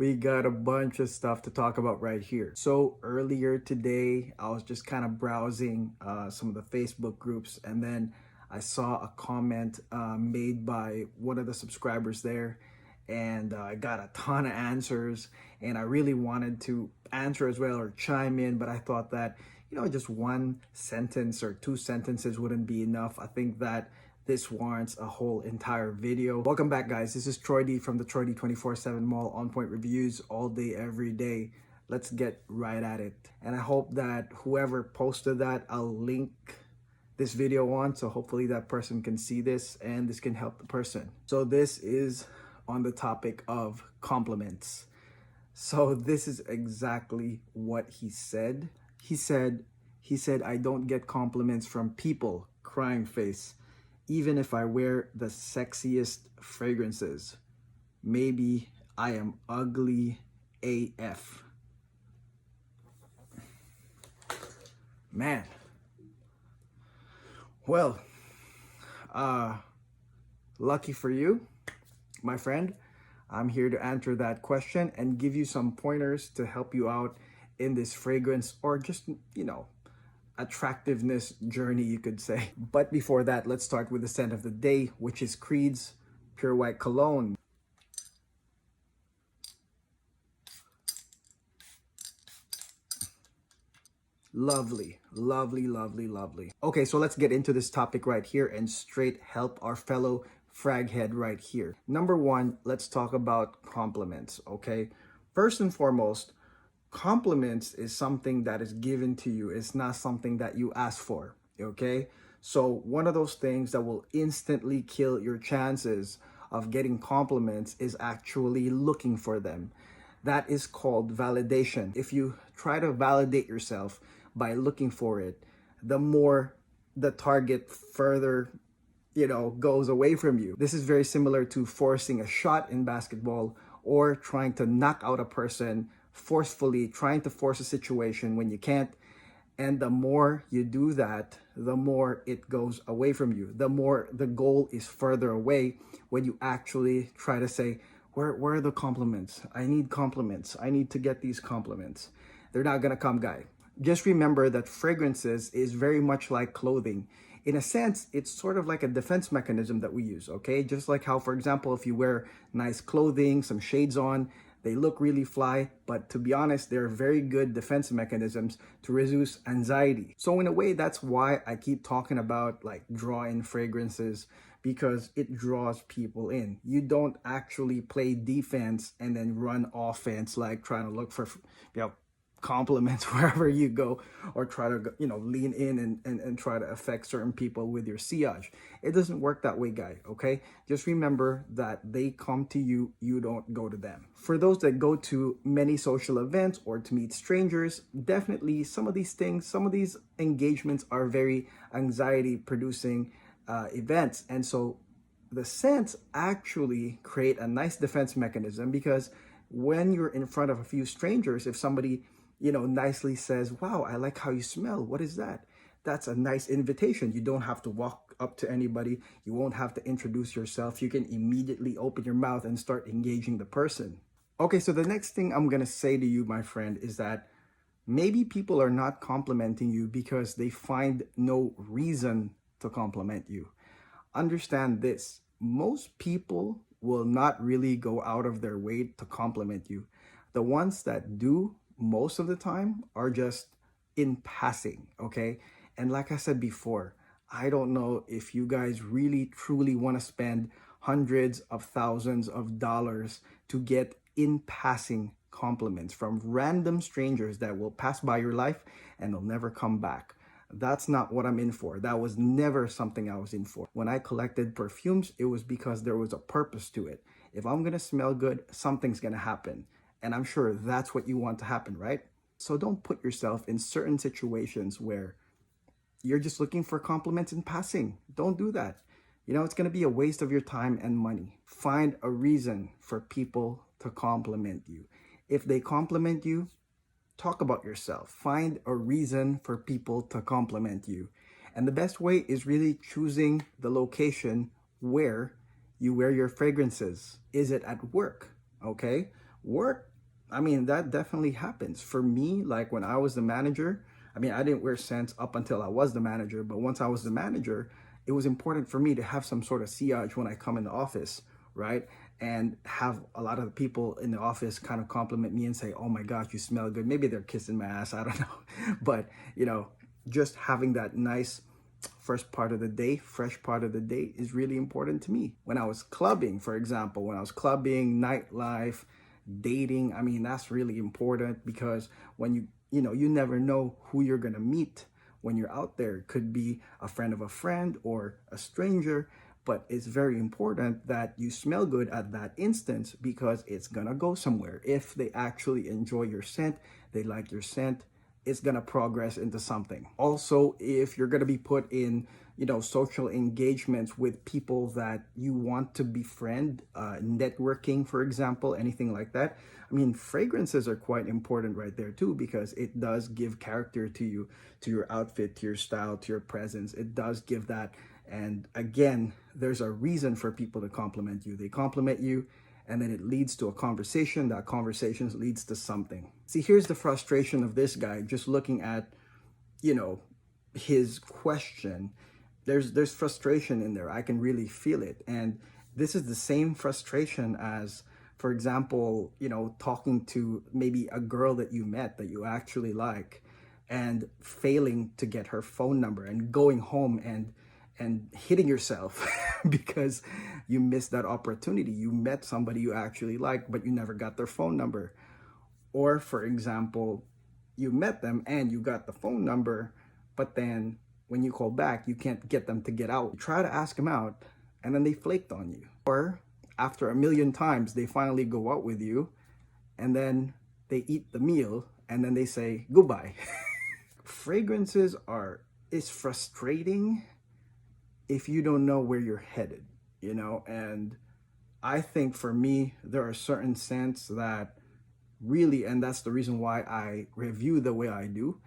We got a bunch of stuff to talk about right here. So earlier today, I was just kind of browsing some of the Facebook groups, and then I saw a comment made by one of the subscribers there, and I got a ton of answers, and I really wanted to answer as well or chime in, but I thought that, just one sentence or two sentences wouldn't be enough. I think that this warrants a whole entire video. Welcome back, guys. This is Troy D from the Troy D 24/7 Mall On Point Reviews, all day, every day. Let's get right at it. And I hope that whoever posted that, I'll link this video on, so hopefully that person can see this and this can help the person. So this is on the topic of compliments. So this is exactly what he said. He said, I don't get compliments from people, crying face, even if I wear the sexiest fragrances. Maybe I am ugly AF. Man. Well, lucky for you, my friend. I'm here to answer that question and give you some pointers to help you out in this fragrance or just, attractiveness journey, you could say. But before that, let's start with the scent of the day, which is Creed's Pure White Cologne. Lovely, lovely, lovely, lovely. Okay, so let's get into this topic right here and straight help our fellow frag head right here. Number one, let's talk about compliments, okay? First and foremost, compliments is something that is given to you. It's not something that you ask for, okay? So one of those things that will instantly kill your chances of getting compliments is actually looking for them. That is called validation. If you try to validate yourself by looking for it, the more the target further goes away from you. This is very similar to forcing a shot in basketball or trying to knock out a person forcefully, trying to force a situation when you can't. And the more you do that, the more it goes away from you. The more the goal is further away when you actually try to say, where are the compliments? I need compliments. I need to get these compliments. They're not gonna come, guy. Just remember that fragrances is very much like clothing. In a sense, it's sort of like a defense mechanism that we use, okay? Just like how, for example, if you wear nice clothing, some shades on, they look really fly, but to be honest, they're very good defense mechanisms to reduce anxiety. So in a way, that's why I keep talking about like Drawin Fragrances, because it draws people in. You don't actually play defense and then run offense, like trying to look for, compliments wherever you go, or try to lean in and try to affect certain people with your sillage. It doesn't work that way, guy, okay? Just remember that they come to you, you don't go to them. For those that go to many social events or to meet strangers, definitely some of these engagements are very anxiety producing events, and so the scents actually create a nice defense mechanism, because when you're in front of a few strangers, if somebody nicely says, wow, I like how you smell. What is that? That's a nice invitation. You don't have to walk up to anybody. You won't have to introduce yourself. You can immediately open your mouth and start engaging the person. Okay, so the next thing I'm going to say to you, my friend, is that maybe people are not complimenting you because they find no reason to compliment you. Understand this. Most people will not really go out of their way to compliment you. The ones that do, most of the time, are just in passing, okay? And like I said before, I don't know if you guys really truly want to spend hundreds of thousands of dollars to get in passing compliments from random strangers that will pass by your life and they'll never come back. That's not what I'm in for. That was never something I was in for. When I collected perfumes, it was because there was a purpose to it. If I'm gonna smell good, something's gonna happen. And I'm sure that's what you want to happen, right? So don't put yourself in certain situations where you're just looking for compliments in passing. Don't do that. It's going to be a waste of your time and money. Find a reason for people to compliment you. If they compliment you, talk about yourself. Find a reason for people to compliment you. And the best way is really choosing the location where you wear your fragrances. Is it at work? Okay. Work I mean, that definitely happens. For me, like when I was the manager, I mean, I didn't wear scents up until I was the manager, but once I was the manager, it was important for me to have some sort of sillage when I come in the office, right? And have a lot of the people in the office kind of compliment me and say, oh my gosh, you smell good. Maybe they're kissing my ass, I don't know. But, you know, just having that nice first part of the day, fresh part of the day is really important to me. When I was clubbing, for example, when I was clubbing, nightlife, dating, I mean, that's really important because when you know, you never know who you're going to meet when you're out there. It could be a friend of a friend or a stranger, but it's very important that you smell good at that instance because it's going to go somewhere. If they actually enjoy your scent, they like your scent, it's going to progress into something. Also, if you're going to be put in, you know, social engagements with people that you want to befriend, networking, for example, anything like that. I mean, fragrances are quite important right there too, because it does give character to you, to your outfit, to your style, to your presence. It does give that. And again, there's a reason for people to compliment you. They compliment you and then it leads to a conversation. That conversation leads to something. See, here's the frustration of this guy just looking at, you know, his question. There's frustration in there. I can really feel it. And this is the same frustration as, for example, you know, talking to maybe a girl that you met that you actually like and failing to get her phone number and going home and hitting yourself because you missed that opportunity. You met somebody you actually like, but you never got their phone number. Or for example, you met them and you got the phone number, but then when you call back, you can't get them to get out. You try to ask them out and then they flaked on you. Or after a million times, they finally go out with you and then they eat the meal and then they say goodbye. Fragrances is frustrating if you don't know where you're headed, you know? And I think for me, there are certain scents that really, and that's the reason why I review the way I do,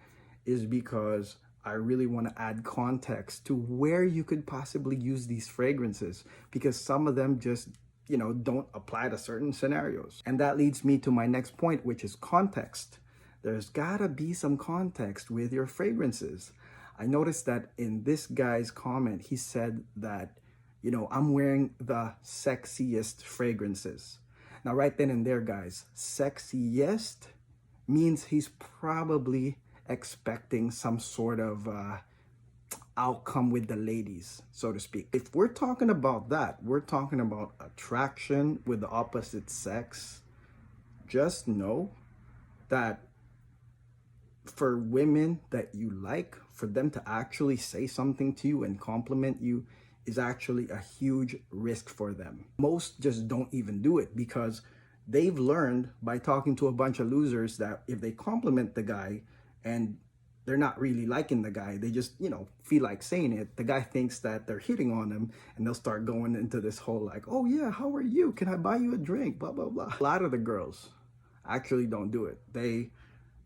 is because I really want to add context to where you could possibly use these fragrances, because some of them just, you know, don't apply to certain scenarios. And that leads me to my next point, which is context. There's gotta be some context with your fragrances. I noticed that in this guy's comment, he said that, you know, I'm wearing the sexiest fragrances. Now, right then and there, guys, sexiest means he's probably expecting some sort of outcome with the ladies, so to speak. If we're talking about that, we're talking about attraction with the opposite sex. Just know that for women that you like, for them to actually say something to you and compliment you is actually a huge risk for them. Most just don't even do it because they've learned by talking to a bunch of losers that if they compliment the guy and they're not really liking the guy, they just, you know, feel like saying it, the guy thinks that they're hitting on him and they'll start going into this whole like, oh yeah, how are you? Can I buy you a drink? Blah, blah, blah. A lot of the girls actually don't do it. They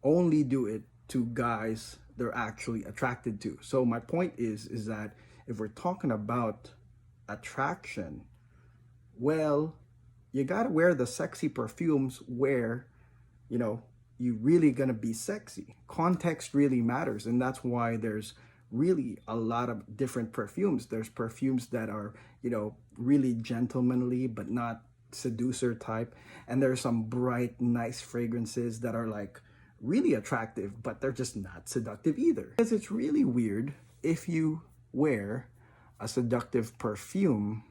only do it to guys they're actually attracted to. So my point is that if we're talking about attraction, well, you gotta wear the sexy perfumes where, you know, you really gonna be sexy. Context really matters, and that's why there's really a lot of different perfumes. There's perfumes that are, you know, really gentlemanly but not seducer type, and there's some bright, nice fragrances that are like really attractive, but they're just not seductive either. Because it's really weird if you wear a seductive perfume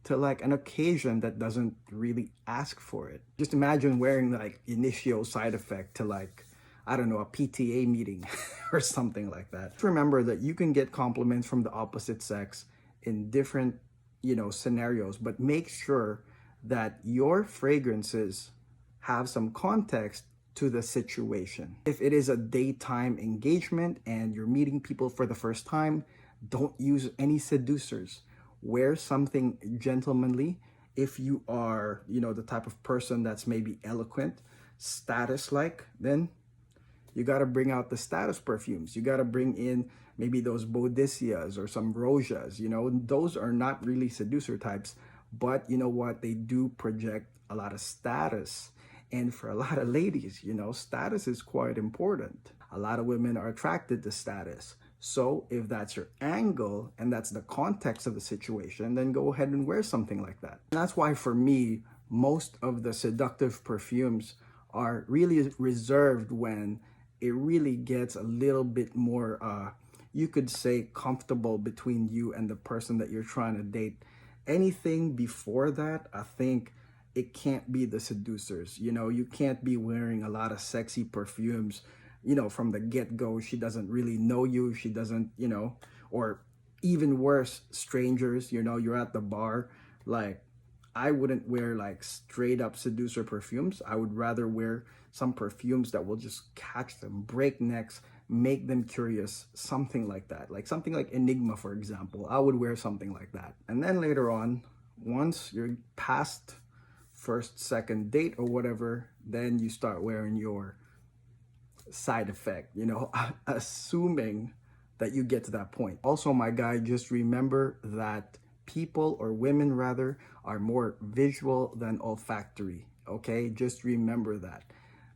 to like an occasion that doesn't really ask for it. Just imagine wearing like Initio Side Effect to like, I don't know, a PTA meeting or something like that. Remember that you can get compliments from the opposite sex in different, you know, scenarios, but make sure that your fragrances have some context to the situation. If it is a daytime engagement and you're meeting people for the first time, don't use any seducers. Wear something gentlemanly. If you are, you know, the type of person that's maybe eloquent, status-like, then you got to bring out the status perfumes. You got to bring in maybe those Bodicias or some Rosias, you know. Those are not really seducer types, but you know what? They do project a lot of status. And for a lot of ladies, you know, status is quite important. A lot of women are attracted to status. So if that's your angle and that's the context of the situation, then go ahead and wear something like that. And that's why for me, most of the seductive perfumes are really reserved when it really gets a little bit more, you could say, comfortable between you and the person that you're trying to date. Anything before that, I think it can't be the seducers. You know, you can't be wearing a lot of sexy perfumes, you know, from the get-go. She doesn't really know you. She doesn't, you know, or even worse, strangers, you know, you're at the bar. Like, I wouldn't wear like straight up seducer perfumes. I would rather wear some perfumes that will just catch them, break necks, make them curious, something like that. Like something like Enigma, for example. I would wear something like that. And then later on, once you're past first, second date or whatever, then you start wearing your side effect, you know, assuming that you get to that point. Also, my guy, just remember that people, or women rather, are more visual than olfactory, okay? Just remember that.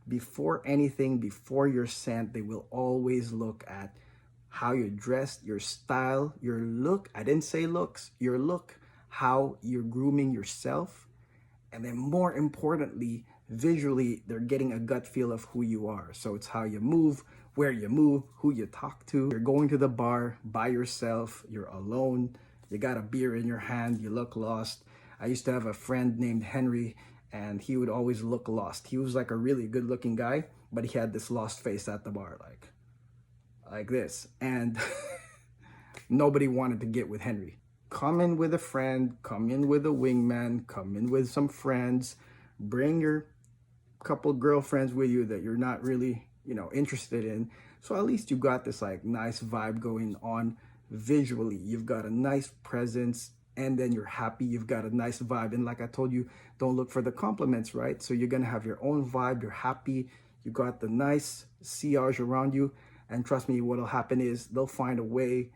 Before anything, before your scent, they will always look at how you're dressed, your style, your look. I didn't say looks, your look, how you're grooming yourself. And then more importantly, visually, they're getting a gut feel of who you are. So it's how you move, where you move, who you talk to. You're going to the bar by yourself, you're alone, you got a beer in your hand, you look lost. I used to have a friend named Henry, and he would always look lost. He was like a really good looking guy, but he had this lost face at the bar, like this. And nobody wanted to get with Henry. Come in with a friend, come in with a wingman, come in with some friends, bring your couple girlfriends with you that you're not really, you know, interested in. So at least you got this like nice vibe going on visually. You've got a nice presence, and then you're happy, you've got a nice vibe. And like I told you, don't look for the compliments, right? So you're gonna have your own vibe, you're happy, you got the nice sillage around you, and trust me, what'll happen is they'll find a way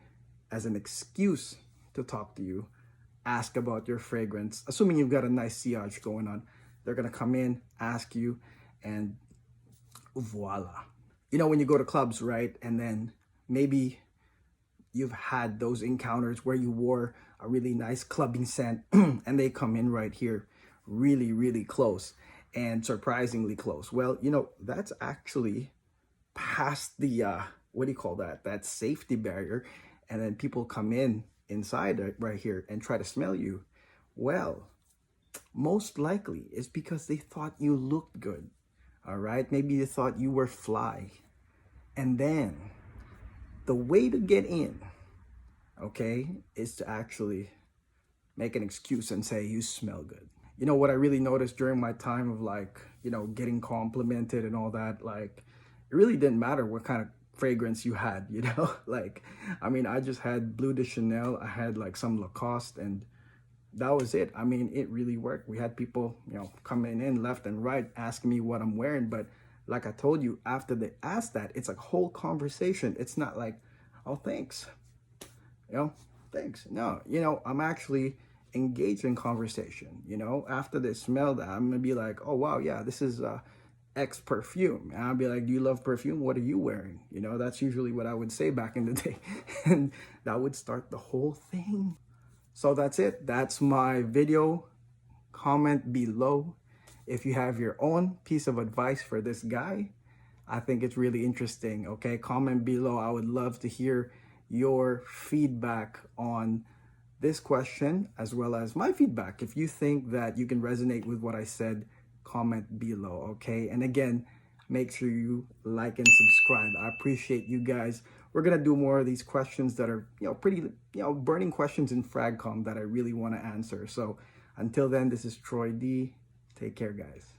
as an excuse to talk to you, ask about your fragrance, assuming you've got a nice sillage going on. They're gonna come in, ask you, and voila. You know, when you go to clubs, right? And then maybe you've had those encounters where you wore a really nice clubbing scent and they come in right here, really, really close and surprisingly close. Well, you know, that's actually past the, what do you call that? That safety barrier. And then people come in inside right here and try to smell you. Well, most likely it's because they thought you looked good. All right, maybe they thought you were fly. And then the way to get in, okay, is to actually make an excuse and say you smell good. You know what I really noticed during my time of like, you know, getting complimented and all that, like it really didn't matter what kind of fragrance you had, you know. Like, I mean, I just had Bleu de Chanel, I had like some Lacoste, and that was it. I mean, it really worked. We had people, you know, coming in left and right asking me what I'm wearing. But like I told you, after they asked that, it's a whole conversation. It's not like, oh, thanks, you know, thanks. No, you know, I'm actually engaged in conversation. You know, after they smell that, I'm gonna be like, oh wow, yeah, this is X perfume. And I'll be like, do you love perfume? What are you wearing? You know, that's usually what I would say back in the day. And that would start the whole thing. So that's it. That's my video. Comment below if you have your own piece of advice for this guy. I think it's really interesting. Okay, comment below. I would love to hear your feedback on this question as well as my feedback. If you think that you can resonate with what I said, comment below. Okay, and again, make sure you like and subscribe. I appreciate you guys. We're gonna do more of these questions that are, you know, pretty, you know, burning questions in FragCom that I really want to answer. So until then, this is Troy D. Take care, guys.